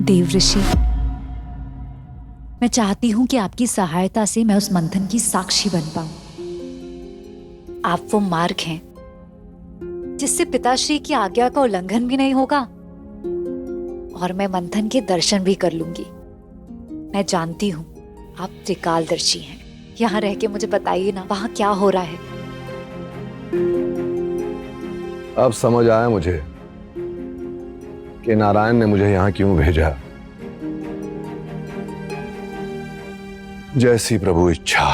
देव ऋषि, मैं चाहती हूं कि आपकी सहायता से मैं उस मंथन की साक्षी बन पाऊं। आप वो मार्ग हैं जिससे पिताश्री की आज्ञा का उल्लंघन भी नहीं होगा और मैं मंथन के दर्शन भी कर लूंगी। मैं जानती हूं आप त्रिकालदर्शी हैं। यहाँ रह के मुझे बताइए ना, वहां क्या हो रहा है? अब समझ आया मुझे कि नारायण ने मुझे यहां क्यों भेजा। जैसी प्रभु इच्छा।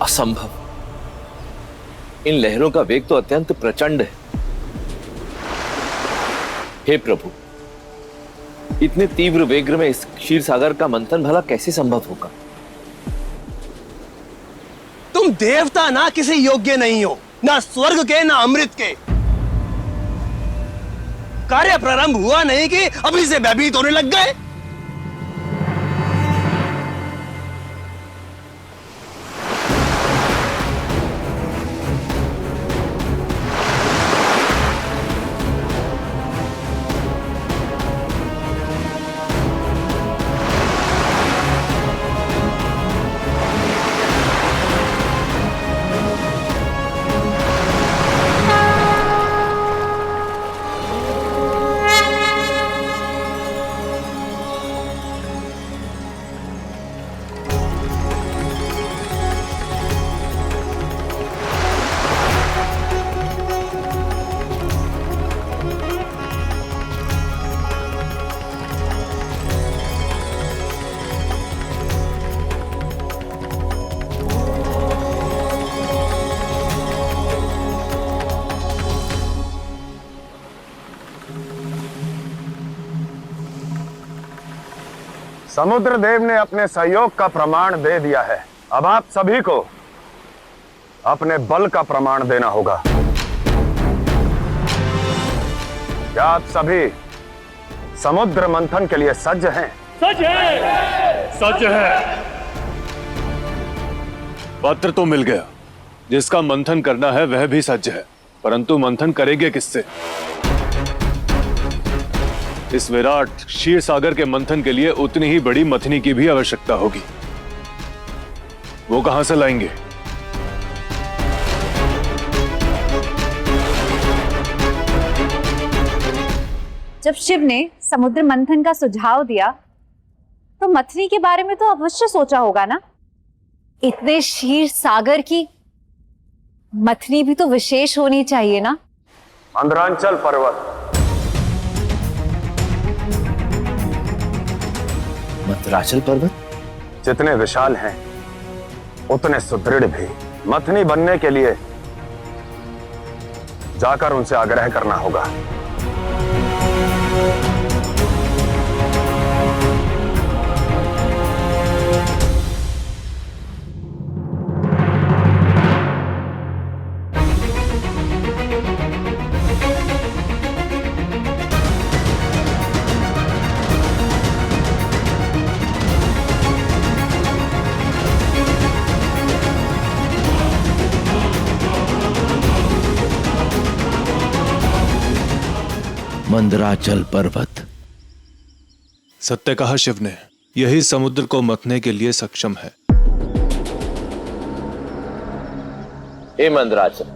असंभव। इन लहरों का वेग तो अत्यंत प्रचंड है। हे प्रभु, इतने तीव्र वेग में इस क्षीर सागर का मंथन भला कैसे संभव होगा? तुम देवता ना किसी योग्य नहीं हो, ना स्वर्ग के ना अमृत के। कार्य प्रारंभ हुआ नहीं कि अभी से भयभीत होने लग गए। समुद्र देव ने अपने सहयोग का प्रमाण दे दिया है। अब आप सभी को अपने बल का प्रमाण देना होगा। क्या आप सभी समुद्र मंथन के लिए सज्ज हैं? सच है, सच है। पत्र तो मिल गया। जिसका मंथन करना है वह भी सज्ज है, परंतु मंथन करेंगे किससे? इस विराट क्षीर सागर के मंथन के लिए उतनी ही बड़ी मथनी की भी आवश्यकता होगी। वो कहां से लाएंगे? जब शिव ने समुद्र मंथन का सुझाव दिया तो मथनी के बारे में तो अवश्य सोचा होगा ना। इतने क्षीर सागर की मथनी भी तो विशेष होनी चाहिए ना। मंदरांचल पर्वत मंदराचल पर्वत जितने विशाल हैं उतने सुदृढ़ भी। मथनी बनने के लिए जाकर उनसे आग्रह करना होगा। मंदराचल पर्वत। सत्य कहा शिव ने, यही समुद्र को मथने के लिए सक्षम है। हे मंदराचल,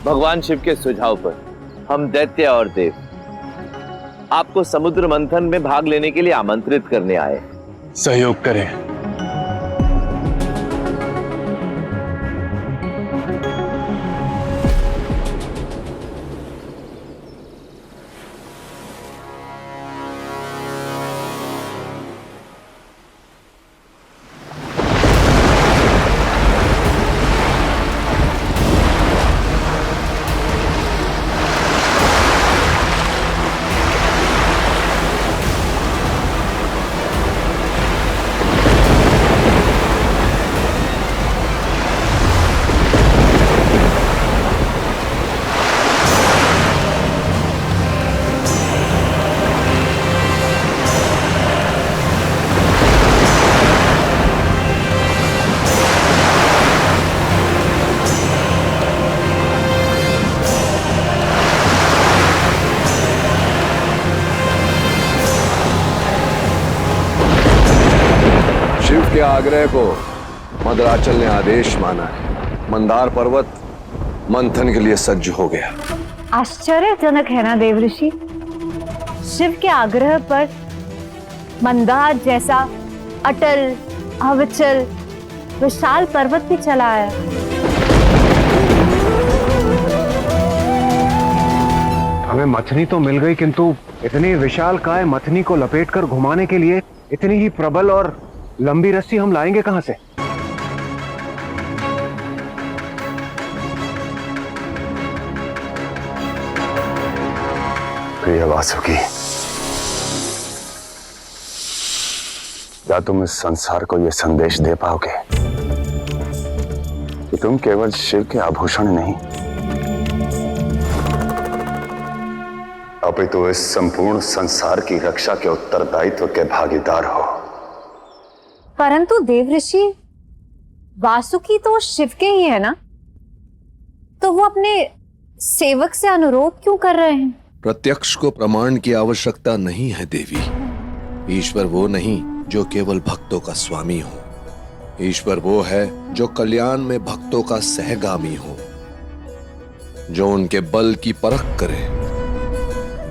भगवान शिव के सुझाव पर हम दैत्य और देव आपको समुद्र मंथन में भाग लेने के लिए आमंत्रित करने आए। सहयोग करें। शिव के आग्रह को मद्राचल ने आदेश माना है। मंदार पर्वत मंथन के लिए सज्ज हो गया। आश्चर्यजनक है ना देवऋषि, शिव के आग्रह पर मंदार जैसा अटल, अविचल, विशाल पर्वत भी चला आया। हमें मथनी तो मिल गई, किंतु इतनी विशाल काय मथनी को लपेटकर घुमाने के लिए इतनी ही प्रबल और लंबी रस्सी हम लाएंगे कहां से? प्रिय वासुकी, क्या तुम इस संसार को यह संदेश दे पाओगे कि तुम केवल शिव के आभूषण नहीं, अपितु इस संपूर्ण संसार की रक्षा के उत्तरदायित्व के भागीदार हो? परंतु देवऋषि, वासुकी तो शिव के ही है ना, तो वो अपने सेवक से अनुरोध क्यों कर रहे हैं? प्रत्यक्ष को प्रमाण की आवश्यकता नहीं है देवी। ईश्वर वो नहीं जो केवल भक्तों का स्वामी हो। ईश्वर वो है जो कल्याण में भक्तों का सहगामी हो, जो उनके बल की परख करे,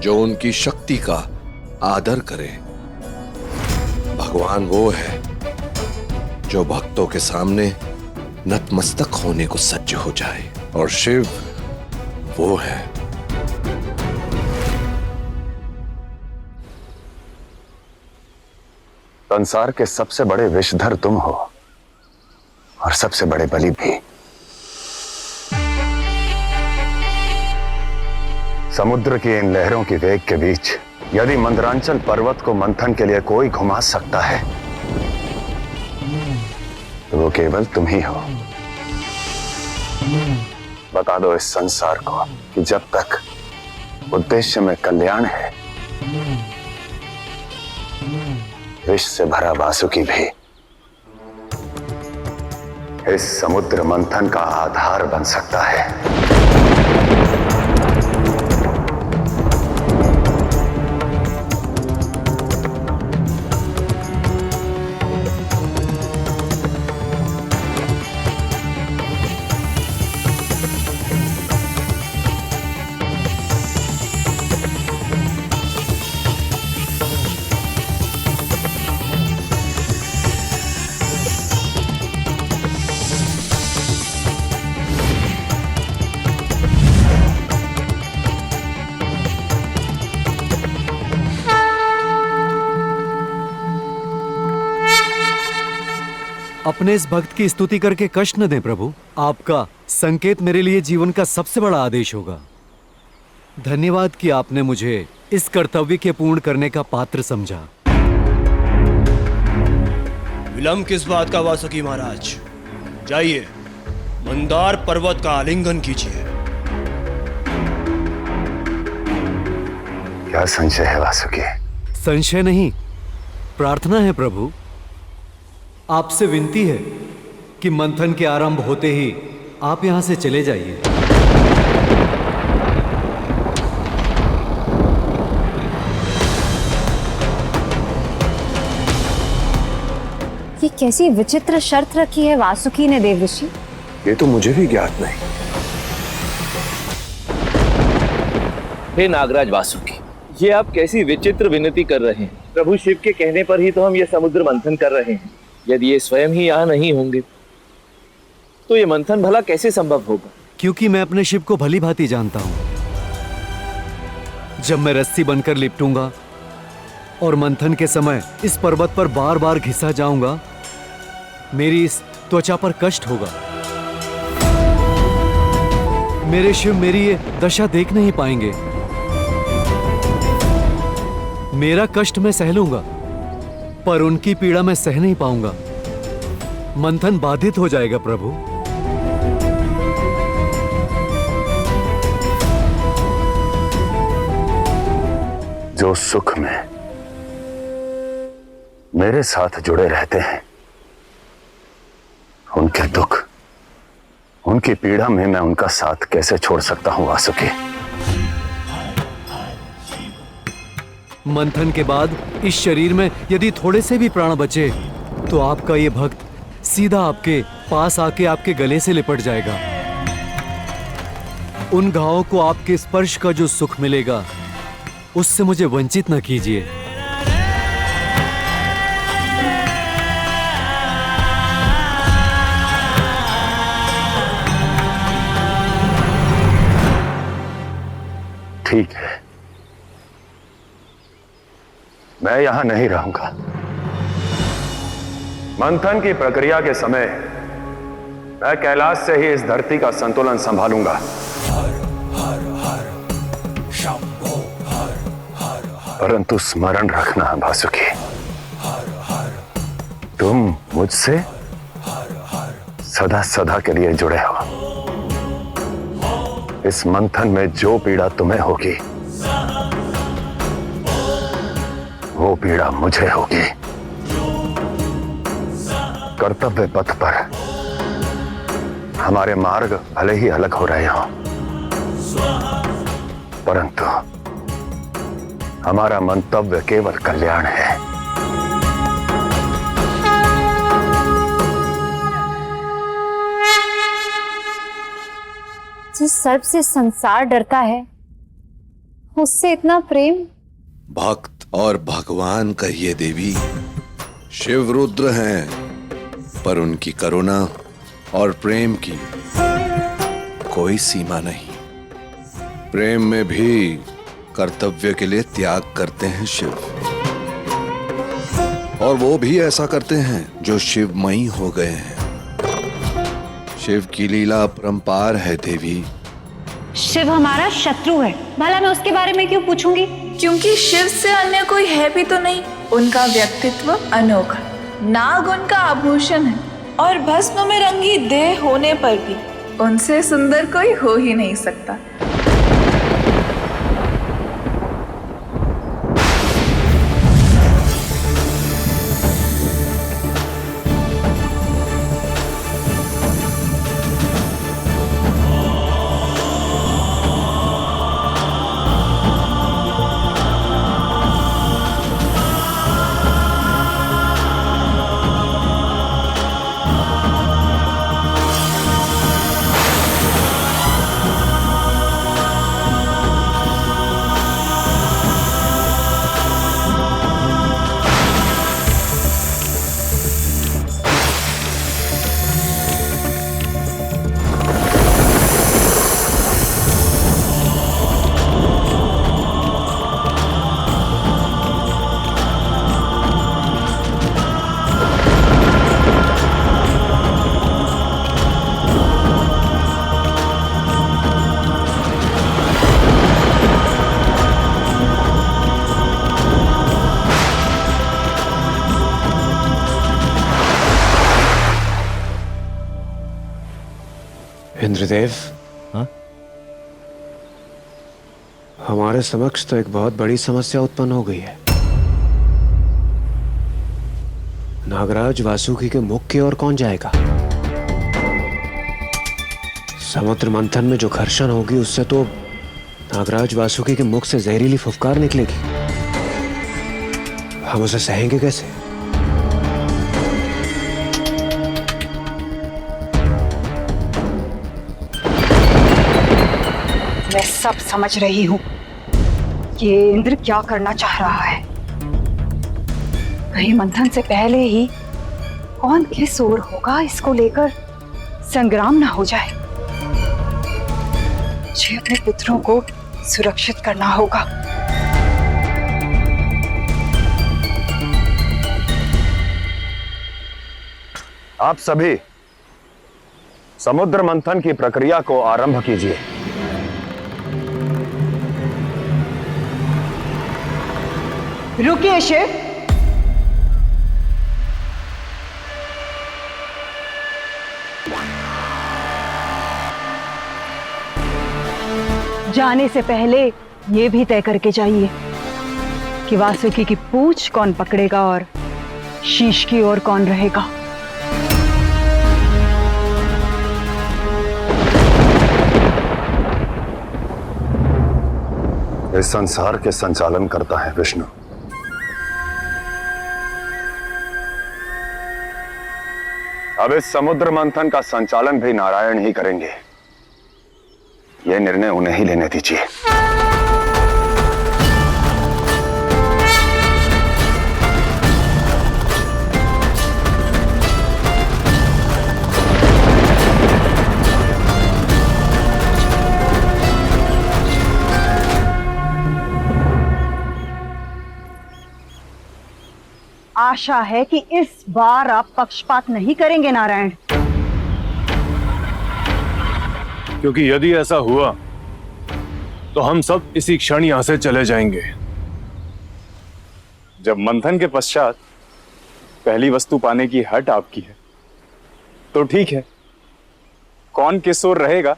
जो उनकी शक्ति का आदर करे। भगवान वो है जो भक्तों के सामने नतमस्तक होने को सज्ज हो जाए, और शिव वो है। संसार के सबसे बड़े विषधर तुम हो और सबसे बड़े बलि भी। समुद्र की इन लहरों की वेग के बीच यदि मंदरांचल पर्वत को मंथन के लिए कोई घुमा सकता है तो वो केवल तुम ही हो। बता दो इस संसार को कि जब तक उद्देश्य में कल्याण है, विष से भरा वासुकी भी इस समुद्र मंथन का आधार बन सकता है। अपने इस भक्त की स्तुति करके कष्ट न दें प्रभु। आपका संकेत मेरे लिए जीवन का सबसे बड़ा आदेश होगा। धन्यवाद कि आपने मुझे इस कर्तव्य के पूर्ण करने का पात्र समझा। विलंब किस बात का वासुकी महाराज? जाइए, मंदार पर्वत का आलिंगन कीजिए। क्या संशय है वासुकी? संशय नहीं, प्रार्थना है प्रभु। आपसे विनती है कि मंथन के आरंभ होते ही आप यहां से चले जाइए। ये कैसी विचित्र शर्त रखी है वासुकी ने देवऋषि? ये तो मुझे भी ज्ञात नहीं। हे नागराज वासुकी, ये आप कैसी विचित्र विनती कर रहे हैं? प्रभु शिव के कहने पर ही तो हम ये समुद्र मंथन कर रहे हैं। यदि ये स्वयं ही यहाँ नहीं होंगे तो ये मंथन भला कैसे संभव होगा? क्योंकि मैं अपने शिव को भली भांति जानता हूं। जब मैं रस्सी बनकर लिपटूंगा और मंथन के समय इस पर्वत पर बार बार घिसा जाऊंगा, मेरी इस त्वचा पर कष्ट होगा। मेरे शिव मेरी ये दशा देख नहीं पाएंगे। मेरा कष्ट मैं सह लूंगा, पर उनकी पीड़ा मैं सह नहीं पाऊंगा। मंथन बाधित हो जाएगा प्रभु। जो सुख में मेरे साथ जुड़े रहते हैं, उनके दुख, उनकी पीड़ा में मैं उनका साथ कैसे छोड़ सकता हूं वासुकी? मंथन के बाद इस शरीर में यदि थोड़े से भी प्राण बचे तो आपका ये भक्त सीधा आपके पास आके आपके गले से लिपट जाएगा। उन घावों को आपके स्पर्श का जो सुख मिलेगा उससे मुझे वंचित न कीजिए। ठीक है, मैं यहां नहीं रहूंगा। मंथन की प्रक्रिया के समय मैं कैलाश से ही इस धरती का संतुलन संभालूंगा। परंतु स्मरण रखना वासुकी, तुम मुझसे सदा सदा के लिए जुड़े हो। इस मंथन में जो पीड़ा तुम्हें होगी वो पीड़ा मुझे होगी। कर्तव्य पथ पर हमारे मार्ग भले ही अलग हो रहे हों, परंतु हमारा मंतव्य केवल कल्याण है। जिस सर्प से संसार डरता है उससे इतना प्रेम। भक्त और भगवान कहिए देवी, शिव रुद्र हैं, पर उनकी करुणा और प्रेम की कोई सीमा नहीं। प्रेम में भी कर्तव्य के लिए त्याग करते हैं शिव, और वो भी ऐसा करते हैं जो शिवमयी हो गए हैं। शिव की लीला अपरंपार है देवी। शिव हमारा शत्रु है, भला मैं उसके बारे में क्यों पूछूंगी? क्योंकि शिव से अन्य कोई है भी तो नहीं। उनका व्यक्तित्व अनोखा, नाग उनका आभूषण है, और भस्म में रंगी देह होने पर भी उनसे सुंदर कोई हो ही नहीं सकता। इंद्रदेव, हाँ? हमारे समक्ष तो एक बहुत बड़ी समस्या उत्पन्न हो गई है। नागराज वासुकी के मुख की ओर कौन जाएगा? समुद्र मंथन में जो घर्षण होगी उससे तो नागराज वासुकी के मुख से जहरीली फुफकार निकलेगी। हम उसे सहेंगे कैसे? मैं सब समझ रही हूँ ये इंद्र क्या करना चाह रहा है। कहीं मंथन से पहले ही कौन किस ओर होगा इसको लेकर संग्राम ना हो जाए। मुझे अपने पुत्रों को सुरक्षित करना होगा। आप सभी समुद्र मंथन की प्रक्रिया को आरंभ कीजिए। रुकिए शिव, जाने से पहले ये भी तय करके जाइए कि वासुकी की पूंछ कौन पकड़ेगा और शीश की ओर कौन रहेगा। इस संसार के संचालन करता है विष्णु। अब इस समुद्र मंथन का संचालन भी नारायण ही करेंगे। यह निर्णय उन्हें ही लेने दीजिए। आशा है कि इस बार आप पक्षपात नहीं करेंगे नारायण। क्योंकि यदि ऐसा हुआ तो हम सब इसी क्षण यहां से चले जाएंगे। जब मंथन के पश्चात पहली वस्तु पाने की हट आपकी है तो ठीक है, कौन किस ओर रहेगा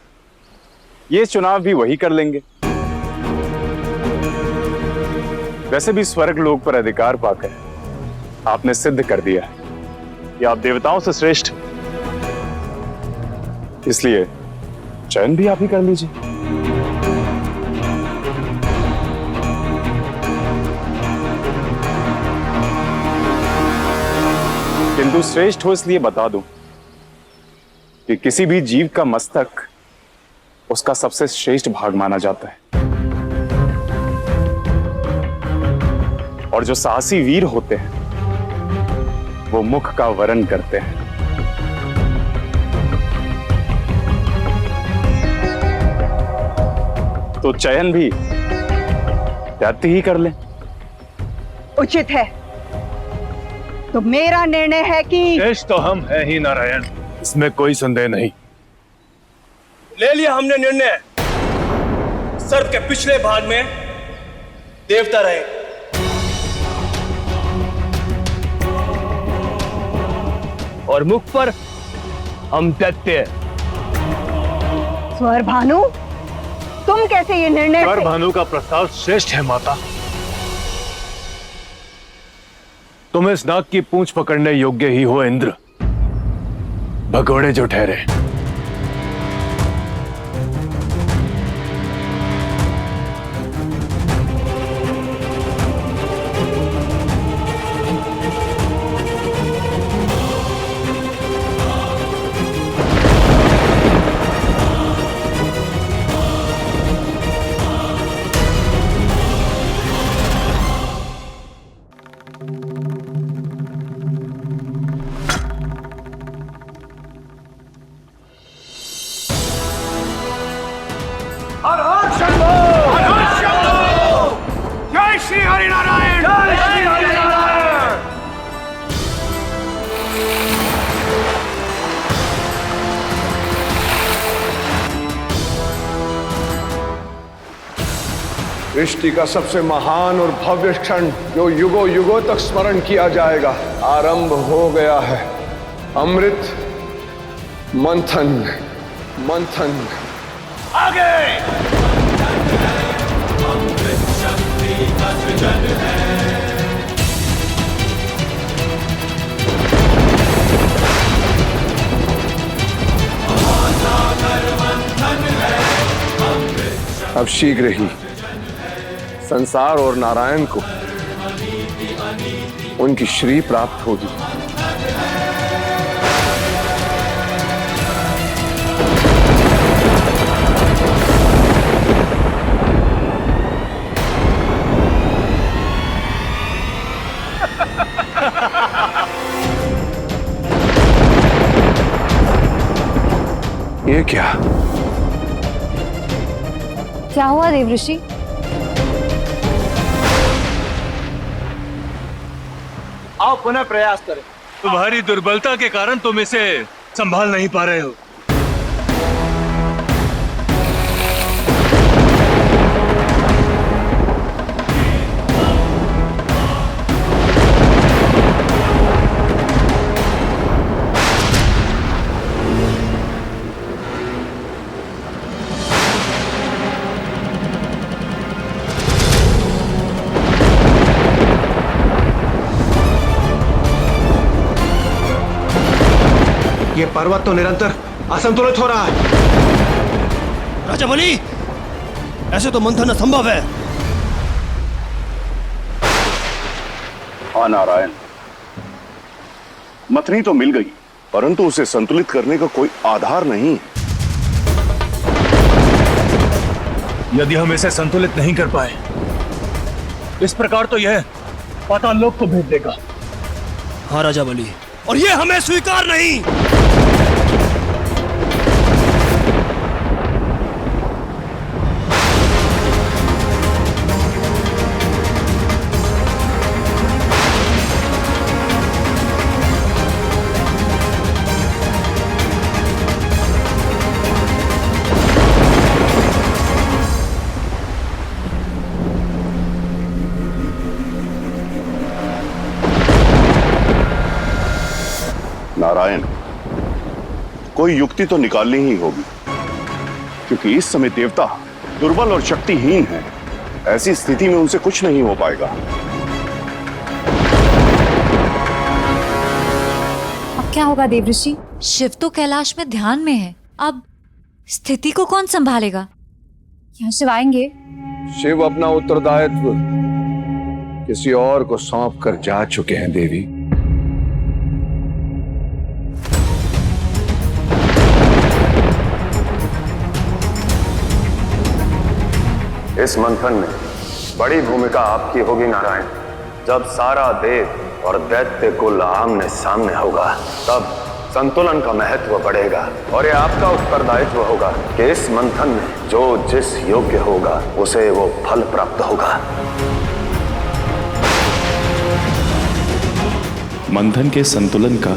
ये चुनाव भी वही कर लेंगे। वैसे भी स्वर्ग लोक पर अधिकार पाकर आपने सिद्ध कर दिया है कि आप देवताओं से श्रेष्ठ, इसलिए चयन भी आप ही कर लीजिए। किंतु श्रेष्ठ हो इसलिए बता दूं कि किसी भी जीव का मस्तक उसका सबसे श्रेष्ठ भाग माना जाता है, और जो साहसी वीर होते हैं वो मुख का वरण करते हैं। तो चयन भी दैत्य ही कर लें। उचित है। तो मेरा निर्णय है कि श्रेष्ठ तो हम हैं ही नारायण, इसमें कोई संदेह नहीं। ले लिया हमने निर्णय। सर्प के पिछले भाग में देवता रहे, और मुख पर हम दैत्य। स्वर भानु, तुम कैसे ये निर्णय? स्वर भानु का प्रस्ताव श्रेष्ठ है माता। तुम इस नाग की पूंछ पकड़ने योग्य ही हो इंद्र, भगोड़े जो ठहरे। जय श्री हरिनारायण। जय श्री हरिनारायण। सृष्टि का सबसे महान और भव्य क्षण जो युगों युगों तक स्मरण किया जाएगा आरंभ हो गया है। अमृत मंथन। मंथन आगे। अब शीघ्र ही संसार और नारायण को उनकी श्री प्राप्त होगी। ये क्या हुआ देवऋषि? आओ पुनः प्रयास करें। तुम्हारी दुर्बलता के कारण तुम इसे संभाल नहीं पा रहे हो। ये पर्वत तो निरंतर असंतुलित हो रहा है। राजा बलि, ऐसे तो मंथन असंभव है। हाँ नारायण, मथनी तो मिल गई, परंतु उसे संतुलित करने का कोई आधार नहीं है। यदि हम इसे संतुलित नहीं कर पाए, इस प्रकार तो यह पाताल लोक को भेज देगा। हाँ राजा बलि, और ये हमें स्वीकार नहीं। नारायण, कोई युक्ति तो निकालनी ही होगी, क्योंकि इस समय देवता दुर्बल और शक्तिहीन हैं। ऐसी स्थिति में उनसे कुछ नहीं हो पाएगा। अब क्या होगा देवऋषि? शिव तो कैलाश में ध्यान में है, अब स्थिति को कौन संभालेगा? यहाँ शिव आएंगे? शिव अपना उत्तरदायित्व किसी और को सौंप कर जा चुके हैं देवी। इस मंथन में बड़ी भूमिका आपकी होगी नारायण। जब सारा देव और दैत्य कुल आमने सामने होगा, तब संतुलन का महत्व बढ़ेगा और ये आपका उत्तरदायित्व होगा कि इस मंथन में जो जिस योग्य होगा उसे वो फल प्राप्त होगा। मंथन के संतुलन का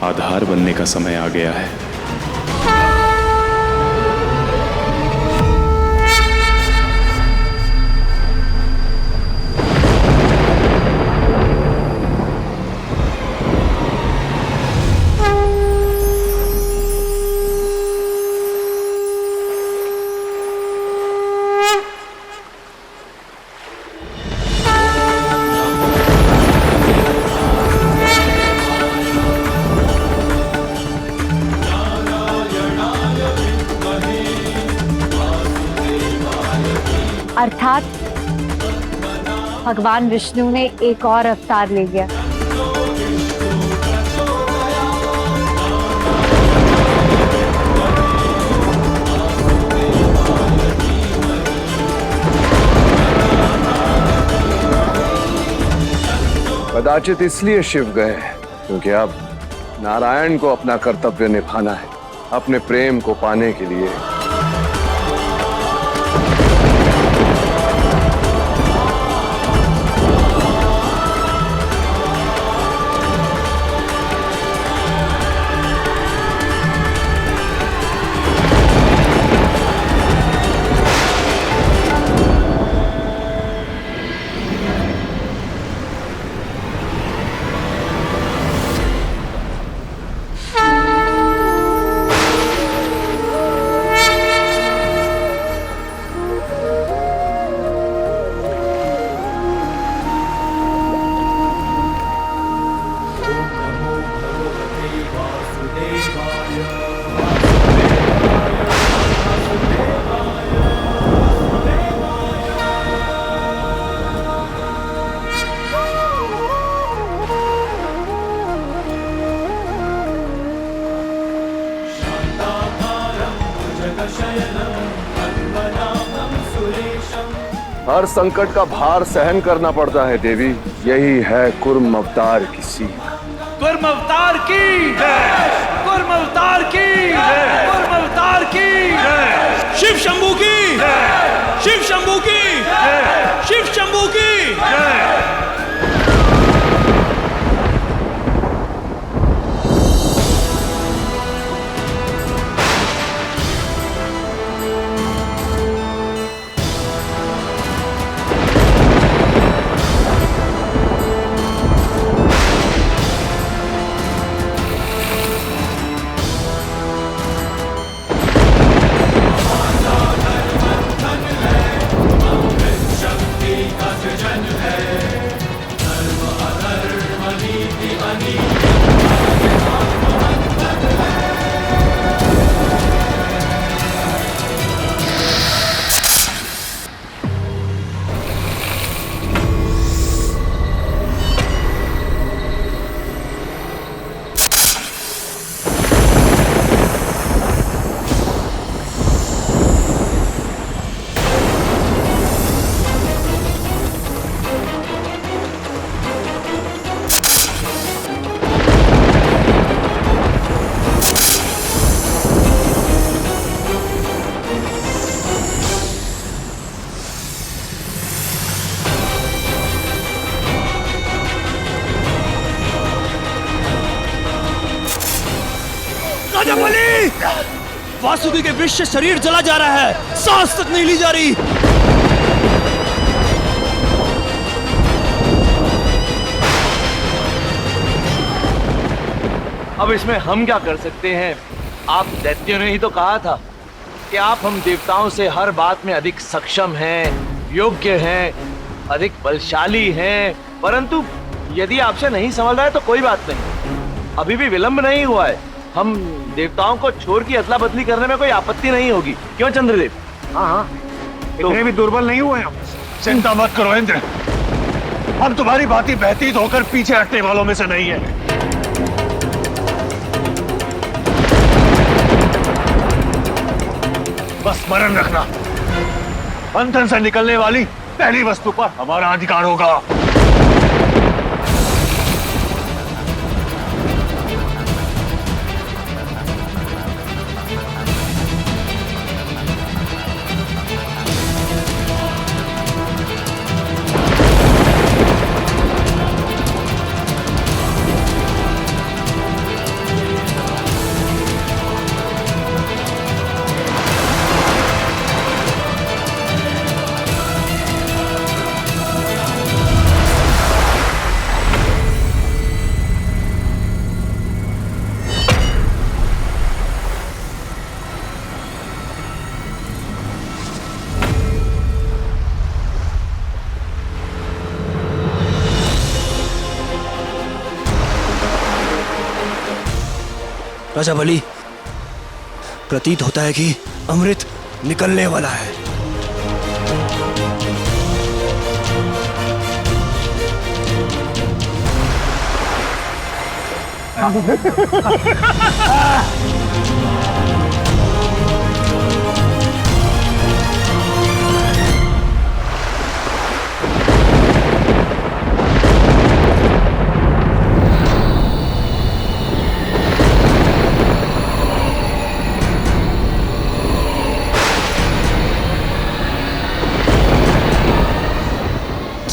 आधार बनने का समय आ गया है। अर्थात भगवान विष्णु ने एक और अवतार ले लिया। कदाचित इसलिए शिव गए क्योंकि अब नारायण को अपना कर्तव्य निभाना है, अपने प्रेम को पाने के लिए। हर संकट का भार सहन करना पड़ता है देवी, यही है कुर्म अवतार की सीख। कुर्म अवतार की जय, कुर्म अवतार की जय, कुर्म अवतार की जय। शिव शंभू की जय, शिव शंभू की जय, शिव शंभू की जय। राजा बलि, वासुकी के विष से शरीर जला जा रहा है, सांस तक नहीं ली जा रही। अब इसमें हम क्या कर सकते हैं? आप दैत्यों ने ही तो कहा था कि आप हम देवताओं से हर बात में अधिक सक्षम हैं, योग्य हैं, अधिक बलशाली हैं। परंतु यदि आपसे नहीं संभल रहा है तो कोई बात नहीं, अभी भी विलंब नहीं हुआ है। हम देवताओं को छोड़ की अदला बदली करने में कोई आपत्ति नहीं होगी। क्यों चंद्रदेव? हाँ हाँ, इतने भी दुर्बल नहीं हुए हम। चिंता मत करो इंद्र, हम तुम्हारी भांति व्यतीत होकर पीछे हटने वालों में से नहीं है। बस स्मरण रखना, मंथन से निकलने वाली पहली वस्तु पर हमारा अधिकार होगा। राजा बलि, प्रतीत होता है कि अमृत निकलने वाला है।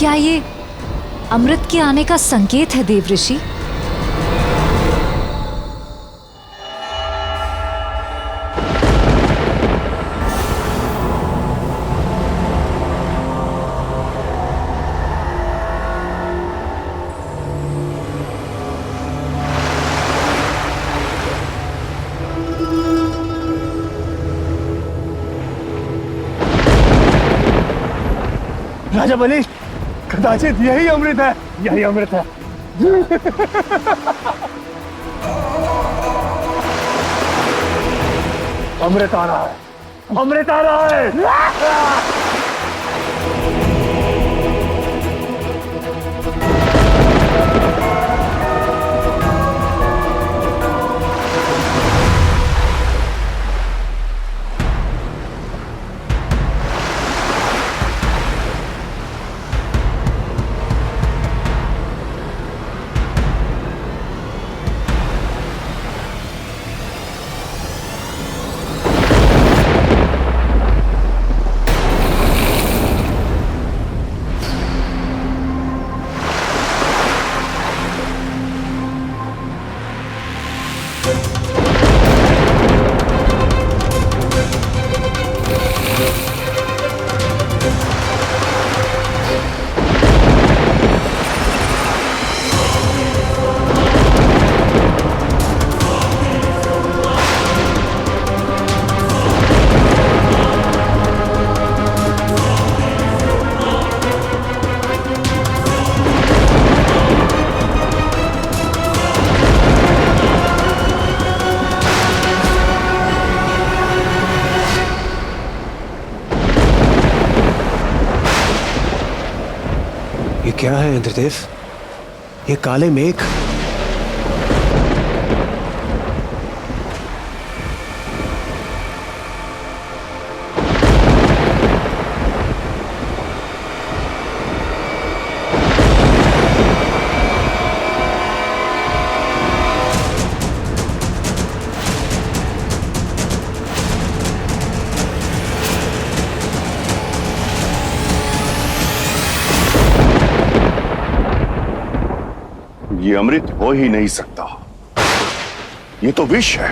क्या ये अमृत के आने का संकेत है देवऋषि? राजा बलि, कदाचित यही अमृत है, यही अमृत है। अमृत आ रहा है, अमृत आ रहा है। ये क्या है इंद्रदेव? ये काले मेघ। ये अमृत हो ही नहीं सकता, ये तो विष है।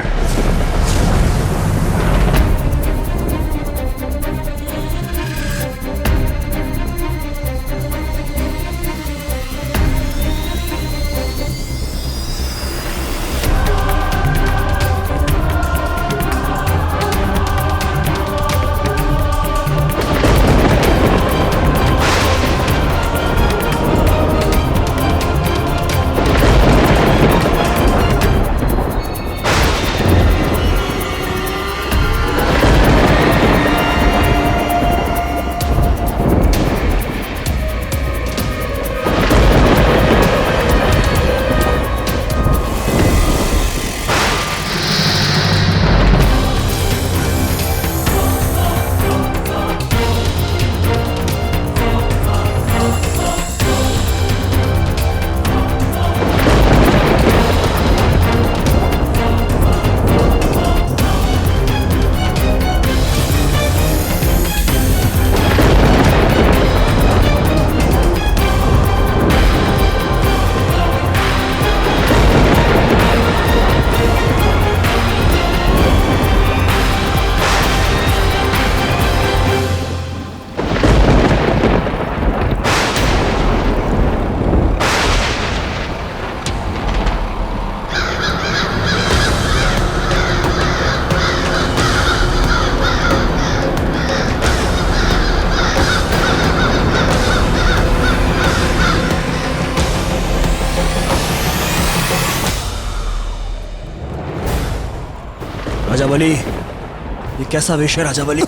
बलि, ये कैसा विष है राजा बलि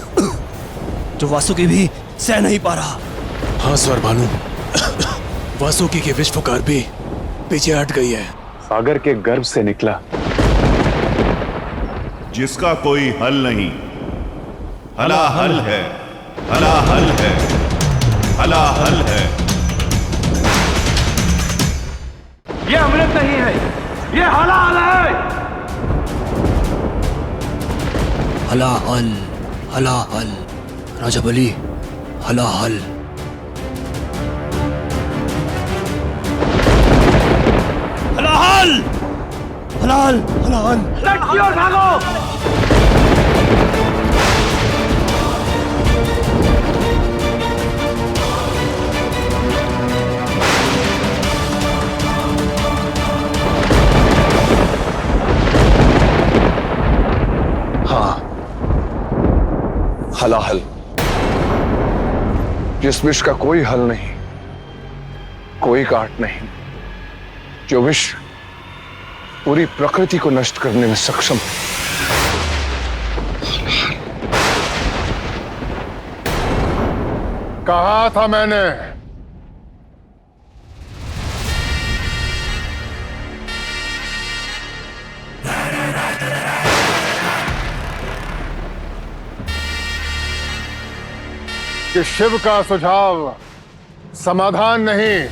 जो वासुकी भी सह नहीं पा रहा? हाँ स्वर भानु, वासुकी की विष फुकार भी पीछे हट गई है। सागर के गर्भ से निकला जिसका कोई हल नहीं, हलाहल है, हलाहल है, हलाहल है। ये अमृत नहीं है, ये हलाहल है। हलाहल, हलाहल राजा बलि, हलाहल। हलाहल, हलाहल, हलाहल। लड़कियों भागो। हाँ, हलाहल, जिस विष का कोई हल नहीं, कोई काट नहीं, जो विष पूरी प्रकृति को नष्ट करने में सक्षम है। कहा था मैंने, कि शिव का सुझाव समाधान नहीं,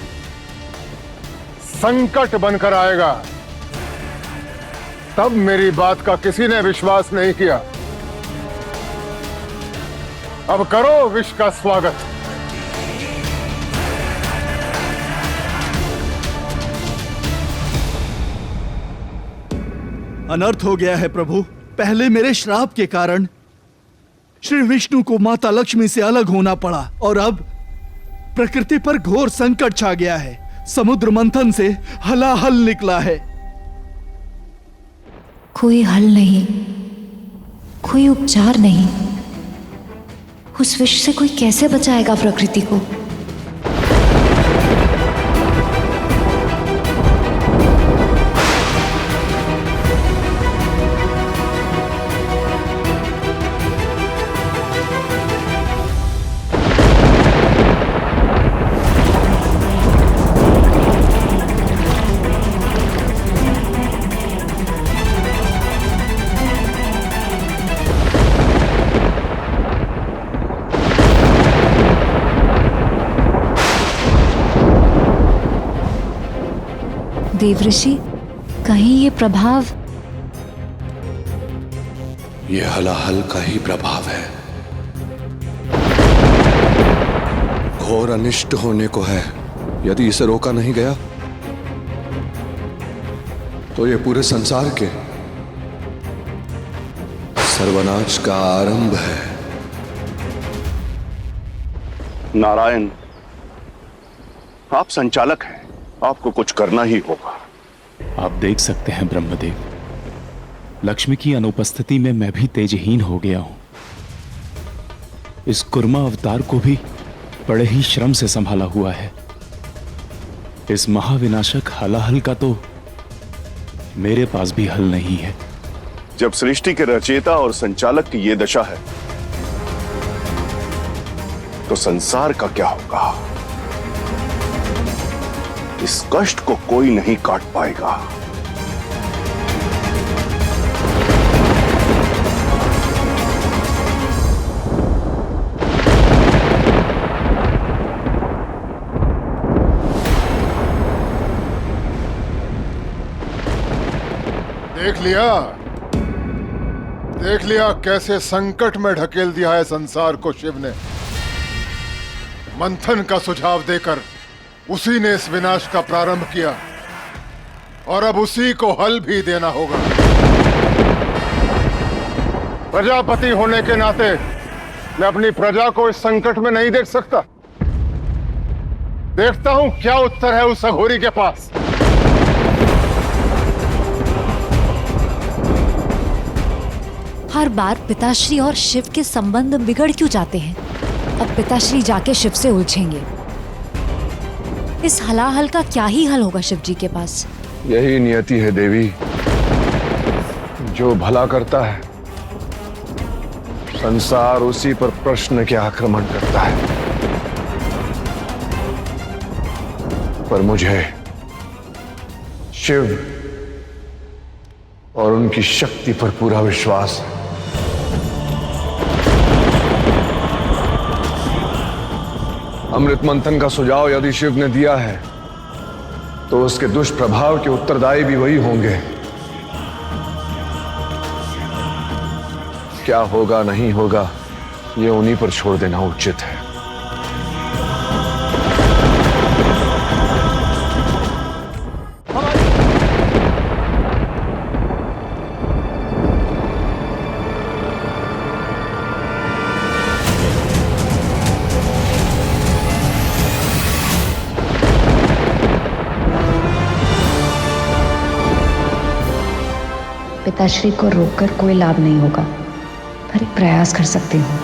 संकट बनकर आएगा। तब मेरी बात का किसी ने विश्वास नहीं किया। अब करो विष का स्वागत। अनर्थ हो गया है प्रभु। पहले मेरे श्राप के कारण श्री विष्णु को माता लक्ष्मी से अलग होना पड़ा और अब प्रकृति पर घोर संकट छा गया है। समुद्र मंथन से हलाहल निकला है। कोई हल नहीं, कोई उपचार नहीं। उस विष से कोई कैसे बचाएगा प्रकृति को? देवऋषि, कहीं ये प्रभाव? ये हलाहल का ही प्रभाव है। घोर अनिष्ट होने को है। यदि इसे रोका नहीं गया तो ये पूरे संसार के सर्वनाश का आरंभ है। नारायण, आप संचालक हैं, आपको कुछ करना ही होगा। आप देख सकते हैं ब्रह्मदेव, लक्ष्मी की अनुपस्थिति में मैं भी तेजहीन हो गया हूं। इस कुर्मा अवतार को भी बड़े ही श्रम से संभाला हुआ है। इस महाविनाशक हलाहल का तो मेरे पास भी हल नहीं है। जब सृष्टि के रचयिता और संचालक की ये दशा है तो संसार का क्या होगा? इस कष्ट को कोई नहीं काट पाएगा। देख लिया कैसे संकट में ढकेल दिया है संसार को शिव ने। मंथन का सुझाव देकर उसी ने इस विनाश का प्रारंभ किया और अब उसी को हल भी देना होगा। प्रजापति होने के नाते मैं अपनी प्रजा को इस संकट में नहीं देख सकता। देखता हूं क्या उत्तर है उस अघोरी के पास। हर बार पिताश्री और शिव के संबंध बिगड़ क्यों जाते हैं? अब पिताश्री जाके शिव से उलझेंगे। इस हलाहल का क्या ही हल होगा शिव जी के पास? यही नियति है देवी। जो भला करता है संसार उसी पर प्रश्न के आक्रमण करता है, पर मुझे शिव और उनकी शक्ति पर पूरा विश्वास है। अमृत मंथन का सुझाव यदि शिव ने दिया है तो उसके दुष्प्रभाव के उत्तरदायी भी वही होंगे। क्या होगा नहीं होगा ये उन्हीं पर छोड़ देना उचित है। पिताश्री को रोककर कोई लाभ नहीं होगा, पर एक प्रयास कर सकती हूँ।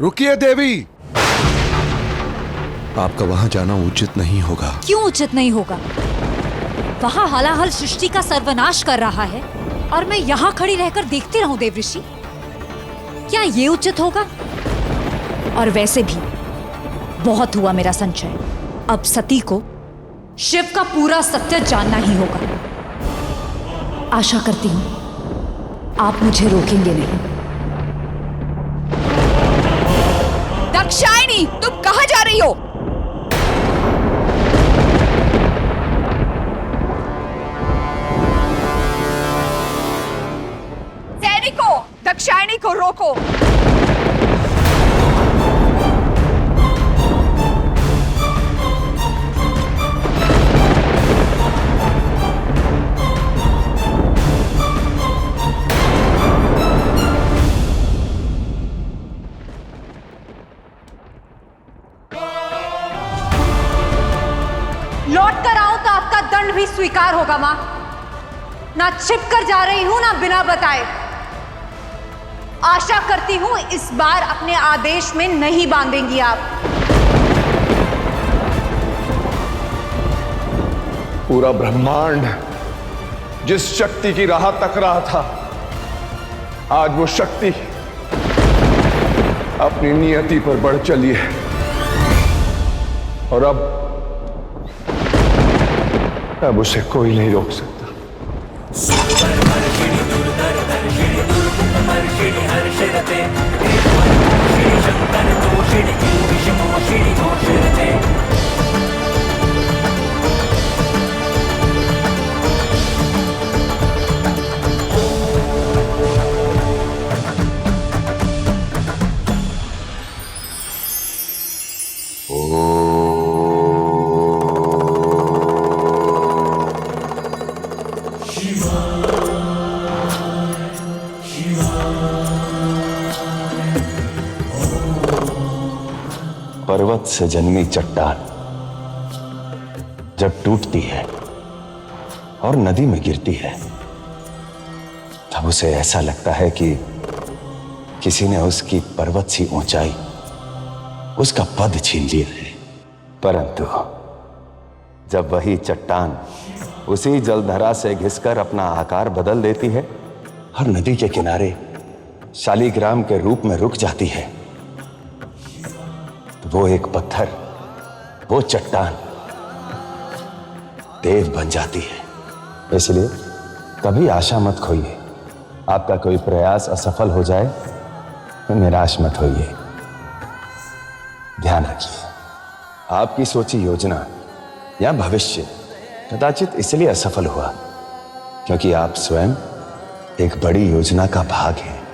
रुकिए देवी, आपका वहां जाना उचित नहीं होगा। क्यों उचित नहीं होगा? वहां हलाहल सृष्टि का सर्वनाश कर रहा है और मैं यहाँ खड़ी रहकर देखती रहूं देवऋषि? क्या ये उचित होगा? और वैसे भी बहुत हुआ मेरा संचय। अब सती को शिव का पूरा सत्य जानना ही होगा। आशा करती हूं आप मुझे रोकेंगे नहीं। दाक्षायणी, तुम कहां जा रही हो? सैनिकों, दाक्षायणी को रोको। लौट कर आओ तो आपका दंड भी स्वीकार होगा मां। ना छिप कर जा रही हूं ना बिना बताए। आशा करती हूं इस बार अपने आदेश में नहीं बांधेंगी आप। पूरा ब्रह्मांड जिस शक्ति की राह तक रहा था, आज वो शक्ति अपनी नियति पर बढ़ चली है और अब उसे कोई नहीं रोक सकता। पर्वत से जन्मी चट्टान जब टूटती है और नदी में गिरती है तब उसे ऐसा लगता है कि किसी ने उसकी पर्वत सी ऊंचाई, उसका पद छीन लिया है। परंतु जब वही चट्टान उसी जलधरा से घिसकर अपना आकार बदल देती है और नदी के किनारे शालीग्राम के रूप में रुक जाती है, तो वो एक पत्थर, वो चट्टान देव बन जाती है। इसलिए कभी आशा मत खोइए। आपका कोई प्रयास असफल हो जाए तो निराश मत होइए। ध्यान रखिए, आपकी सोची योजना या भविष्य कदाचित इसलिए असफल हुआ क्योंकि आप स्वयं एक बड़ी योजना का भाग हैं।